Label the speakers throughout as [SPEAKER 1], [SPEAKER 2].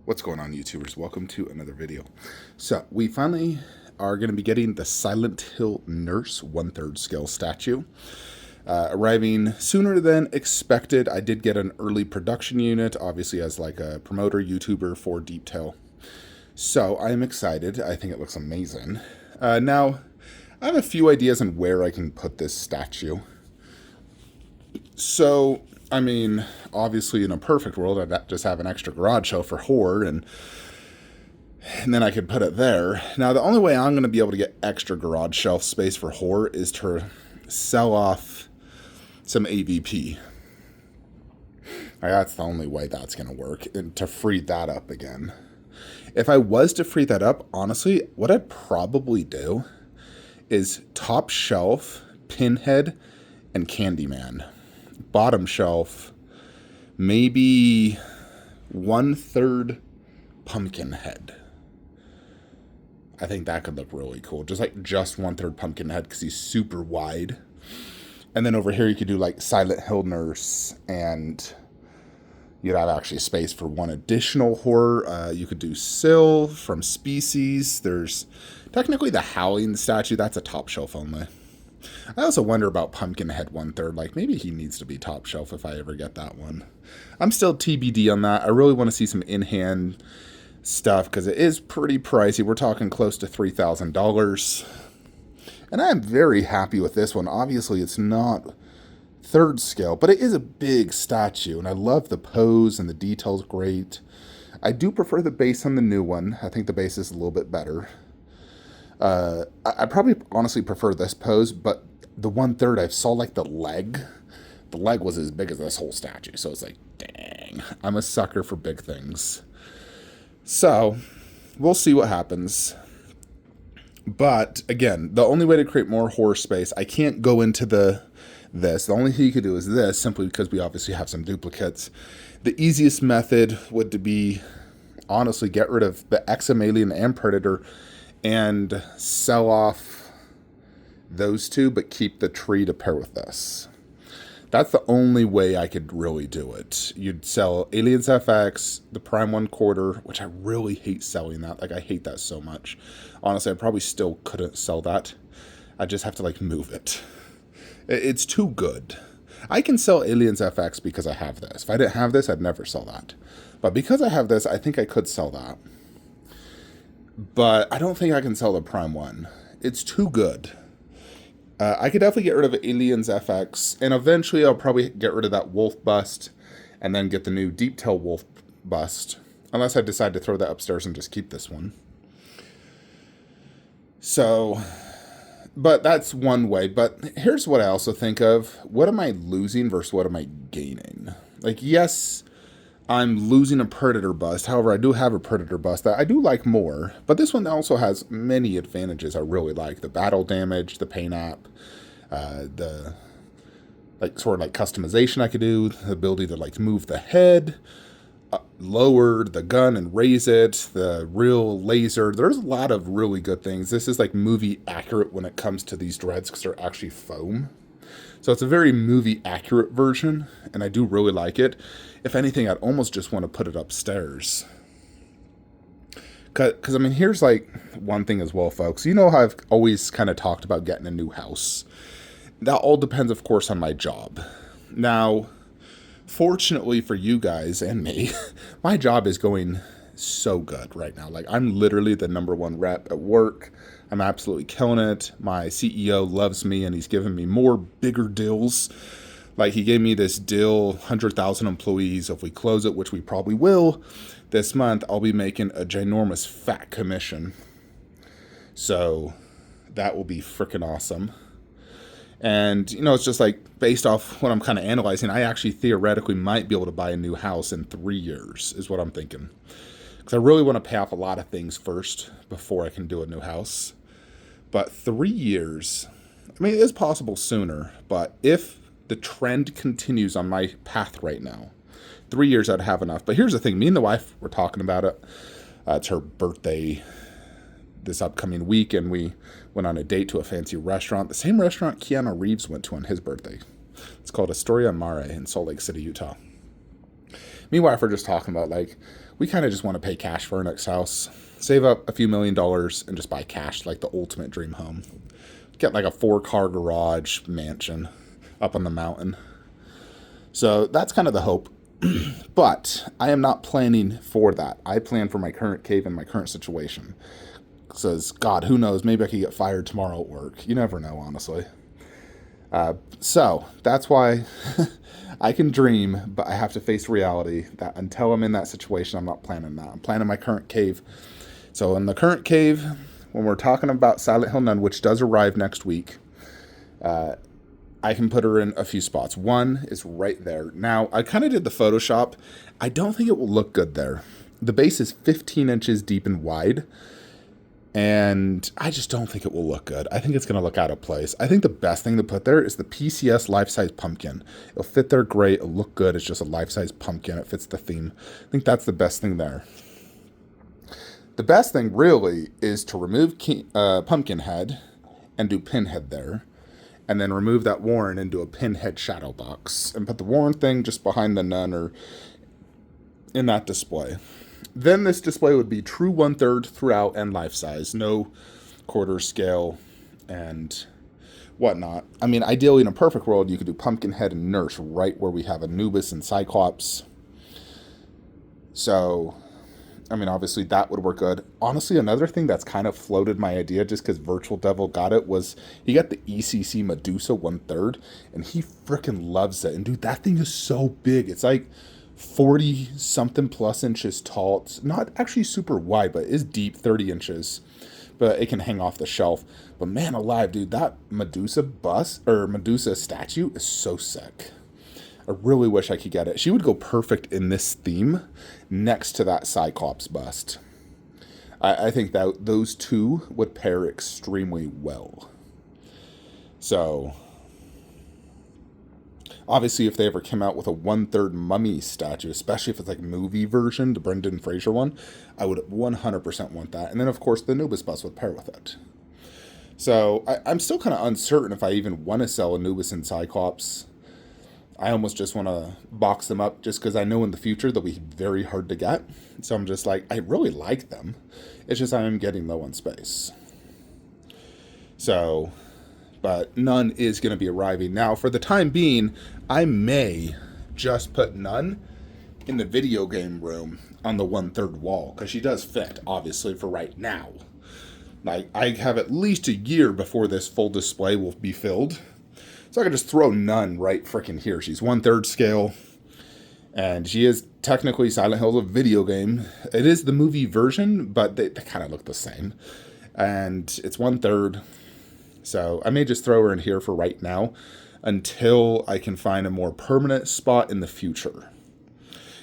[SPEAKER 1] What's going on, YouTubers? Welcome to another video. So we finally are going to be getting the Silent Hill Nurse 1/3 scale statue. Arriving sooner than expected. I did get an early production unit, obviously as like a promoter YouTuber for Deeptail. So I am excited. I think it looks amazing. Now, I have a few ideas on where I can put this statue. So, I mean, obviously in a perfect world, I'd just have an extra garage shelf for horror, and then I could put it there. Now, the only way I'm going to be able to get extra garage shelf space for horror is to sell off some AVP. That's the only way that's going to work, and to free that up again. If I was to free that up, honestly, what I'd probably do is top shelf, Pinhead, and Candyman. Bottom shelf, maybe 1/3 Pumpkinhead. I think that could look really cool. Just 1/3 Pumpkinhead because he's super wide. And then over here you could do like Silent Hill Nurse, and you'd have actually space for one additional horror. You could do Syl from Species. There's technically the Howling statue. That's a top shelf only. I also wonder about Pumpkinhead 1/3. Like, maybe he needs to be top shelf if I ever get that one. I'm still TBD on that. I really want to see some in-hand stuff because it is pretty pricey. We're talking close to $3,000. And I am very happy with this one. Obviously, it's not third scale, but it is a big statue, and I love the pose and the details great. I do prefer the base on the new one. I think the base is a little bit better. I probably honestly prefer this pose, but the 1/3 I saw like the leg. The leg was as big as this whole statue, so it's like, dang. I'm a sucker for big things. So, we'll see what happens. But, again, the only way to create more horror space, I can't go into this. The only thing you could do is this, simply because we obviously have some duplicates. The easiest method would be, honestly, get rid of the XM Alien and Predator and sell off those two, but keep the tree to pair with this. That's the only way I could really do it. You'd sell Aliens FX, the Prime 1/4, which I really hate selling that. Like, I hate that so much. Honestly, I probably still couldn't sell that. I just have to, like, move it. It's too good. I can sell Aliens FX because I have this. If I didn't have this, I'd never sell that. But because I have this, I think I could sell that. But I don't think I can sell the Prime 1. It's too good. I could definitely get rid of Aliens FX, and eventually I'll probably get rid of that wolf bust, and then get the new Deeptail wolf bust. Unless I decide to throw that upstairs and just keep this one. So, but that's one way. But here's what I also think of. What am I losing versus what am I gaining? Like, yes, I'm losing a Predator bust. However, I do have a Predator bust that I do like more. But this one also has many advantages I really like. The battle damage, the paint app, the sort of customization I could do, the ability to move the head, lower the gun and raise it, the real laser. There's a lot of really good things. This is movie accurate when it comes to these dreads because they're actually foam. So it's a very movie accurate version, and I do really like it. If anything, I'd almost just want to put it upstairs. Because, I mean, here's one thing as well, folks. You know how I've always kind of talked about getting a new house. That all depends, of course, on my job. Now, fortunately for you guys and me, my job is going so good right now. I'm literally the #1 rep at work. I'm absolutely killing it. My CEO loves me, and he's giving me more bigger deals. He gave me this deal, 100,000 employees. If we close it, which we probably will this month, I'll be making a ginormous fat commission. So that will be freaking awesome. And, it's just based off what I'm kind of analyzing, I actually theoretically might be able to buy a new house in 3 years, is what I'm thinking. Because I really want to pay off a lot of things first before I can do a new house. But 3 years, I mean, it is possible sooner, but if the trend continues on my path right now, 3 years I'd have enough. But here's the thing, me and the wife were talking about it. It's her birthday this upcoming week, and we went on a date to a fancy restaurant, the same restaurant Keanu Reeves went to on his birthday. It's called Astoria Mare in Salt Lake City, Utah. Me and wife are just talking about, like, we kind of just want to pay cash for our next house, save up a few $1,000,000 and just buy cash, like the ultimate dream home. Get like a 4-car garage mansion up on the mountain. So that's kind of the hope. But I am not planning for that. I plan for my current cave and my current situation. Says, God, who knows? Maybe I could get fired tomorrow at work. You never know, honestly. So that's why I can dream, but I have to face reality that until I'm in that situation, I'm not planning that. I'm planning my current cave. So in the current cave, when we're talking about Silent Hill Nun, which does arrive next week, I can put her in a few spots. One is right there. Now, I kind of did the Photoshop. I don't think it will look good there. The base is 15 inches deep and wide, and I just don't think it will look good. I think it's going to look out of place. I think the best thing to put there is the PCS life-size pumpkin. It'll fit there great. It'll look good. It's just a life-size pumpkin. It fits the theme. I think that's the best thing there. The best thing, really, is to remove Pumpkinhead and do Pinhead there. And then remove that Warren and do a Pinhead shadow box. And put the Warren thing just behind the nun or in that display. Then this display would be true 1/3 throughout and life size. No quarter scale and whatnot. I mean, ideally in a perfect world, you could do Pumpkinhead and Nurse right where we have Anubis and Cyclops. So, I mean, obviously that would work good. Honestly, another thing that's kind of floated my idea just because Virtual Devil got it was he got the ECC Medusa 1/3 and he freaking loves it. And dude, that thing is so big. It's like 40 something plus inches tall. It's not actually super wide, but it is deep, 30 inches. But it can hang off the shelf. But man alive, dude, that Medusa bust or Medusa statue is so sick. I really wish I could get it. She would go perfect in this theme next to that Cyclops bust. I think that those two would pair extremely well. So, obviously, if they ever came out with a 1/3 mummy statue, especially if it's like a movie version, the Brendan Fraser one, I would 100% want that. And then, of course, the Anubis bust would pair with it. So, I'm still kind of uncertain if I even want to sell Anubis and Cyclops. I almost just want to box them up just because I know in the future they'll be very hard to get. So I'm just like, I really like them. It's just I am getting low on space. So, but Nun is going to be arriving. Now, for the time being, I may just put Nun in the video game room on the 1/3 wall because she does fit, obviously, for right now. Like, I have at least a year before this full display will be filled. So I could just throw Nun right freaking here. She's 1/3 scale. And she is technically Silent Hill, a video game. It is the movie version, but they kind of look the same. And it's 1/3. So I may just throw her in here for right now until I can find a more permanent spot in the future.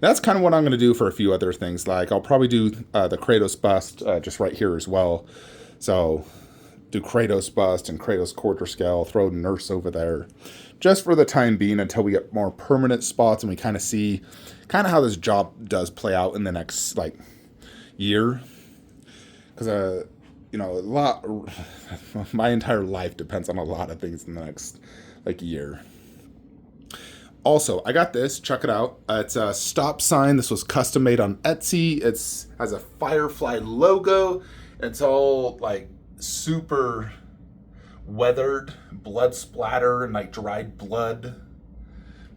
[SPEAKER 1] That's kind of what I'm going to do for a few other things. Like I'll probably do the Kratos bust just right here as well. So do Kratos bust and Kratos quarter scale, throw Nurse over there, just for the time being until we get more permanent spots and we kind of see kind of how this job does play out in the next like year. Because you know, a lot, my entire life depends on a lot of things in the next like year. Also, I got this. Check it out. It's a stop sign. This was custom made on Etsy. It's has a Firefly logo. It's all like super weathered, blood splatter, and like dried blood.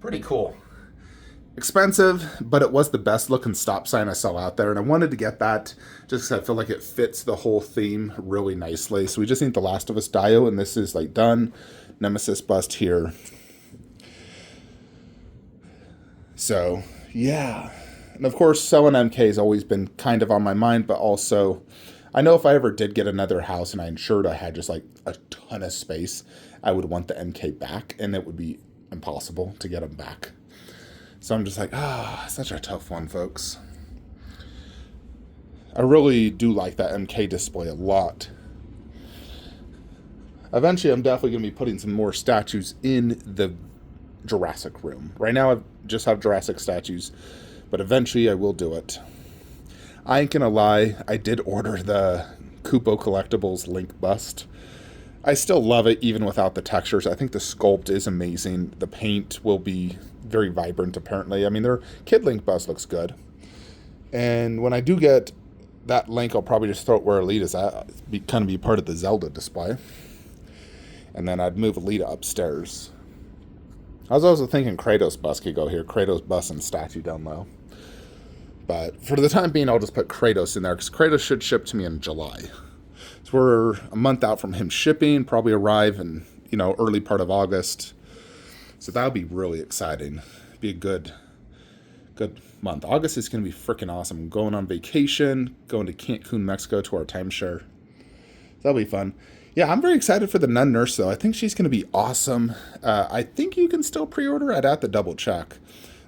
[SPEAKER 1] Pretty cool. Expensive, but it was the best looking stop sign I saw out there, and I wanted to get that just because I feel like it fits the whole theme really nicely. So we just need the Last of Us Dio, and this is like done. Nemesis bust here. So, yeah. And of course, selling MK has always been kind of on my mind, but also I know if I ever did get another house and I ensured I had just like a ton of space, I would want the MK back, and it would be impossible to get them back. So I'm just like, such a tough one, folks. I really do like that MK display a lot. Eventually, I'm definitely going to be putting some more statues in the Jurassic room. Right now, I just have Jurassic statues, but eventually I will do it. I ain't gonna lie, I did order the Kupo Collectibles Link bust. I still love it even without the textures. I think the sculpt is amazing. The paint will be very vibrant, apparently. I mean, their Kid Link bust looks good. And when I do get that Link, I'll probably just throw it where Elite is at. Kind of be part of the Zelda display. And then I'd move Alita upstairs. I was also thinking Kratos bust could go here. Kratos bust and statue down low. But for the time being, I'll just put Kratos in there, because Kratos should ship to me in July. So we're a month out from him shipping, probably arrive in, early part of August. So that'll be really exciting. Be a good month. August is going to be freaking awesome. I'm going on vacation, going to Cancun, Mexico to our timeshare. That'll be fun. Yeah, I'm very excited for the Nun Nurse, though. I think she's going to be awesome. I think you can still pre-order. I'd have to double check.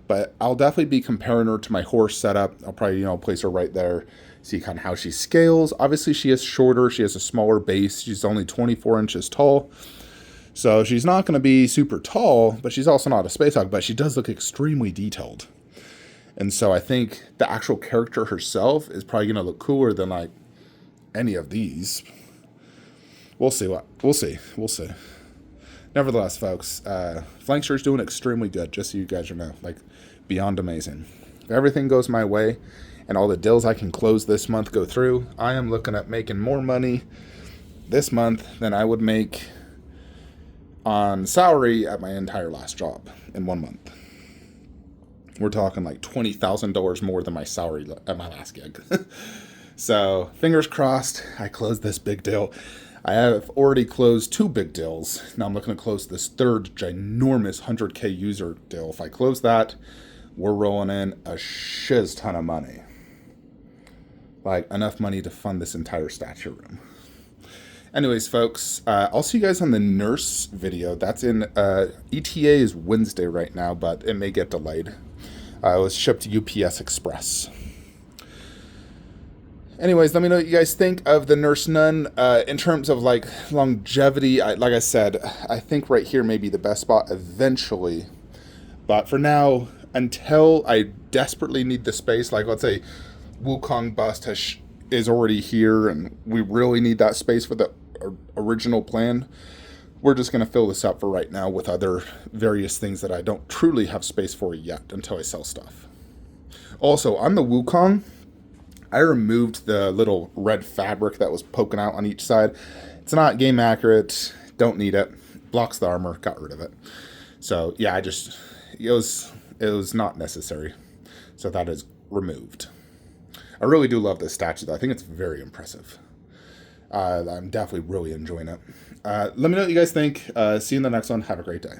[SPEAKER 1] But I'll definitely be comparing her to my horse setup. I'll probably, place her right there, see kind of how she scales. Obviously, she is shorter. She has a smaller base. She's only 24 inches tall. So she's not going to be super tall, but she's also not a space hog. But she does look extremely detailed. And so I think the actual character herself is probably going to look cooler than, like, any of these. We'll see. Nevertheless, folks, Flankster's doing extremely good, just so you guys know. Like, beyond amazing. If everything goes my way and all the deals I can close this month go through, I am looking at making more money this month than I would make on salary at my entire last job in 1 month. We're talking like $20,000 more than my salary at my last gig. So, fingers crossed, I closed this big deal. I have already closed 2 big deals. Now I'm looking to close this third ginormous 100K user deal. If I close that, we're rolling in a shiz ton of money. Like, enough money to fund this entire statue room. Anyways, folks, I'll see you guys on the nurse video. That's in, ETA is Wednesday right now, but it may get delayed. It was shipped to UPS Express. Anyways, let me know what you guys think of the Nurse Nun. In terms of, like, longevity, like I said, I think right here may be the best spot eventually. But for now, until I desperately need the space, like, let's say Wukong bust is already here and we really need that space for the original plan, we're just going to fill this up for right now with other various things that I don't truly have space for yet until I sell stuff. Also, on the Wukong, I removed the little red fabric that was poking out on each side. It's not game accurate. Don't need it. Blocks the armor. Got rid of it. So yeah, it was not necessary. So that is removed. I really do love this statue though. I think it's very impressive. I'm definitely really enjoying it. Let me know what you guys think. See you in the next one. Have a great day.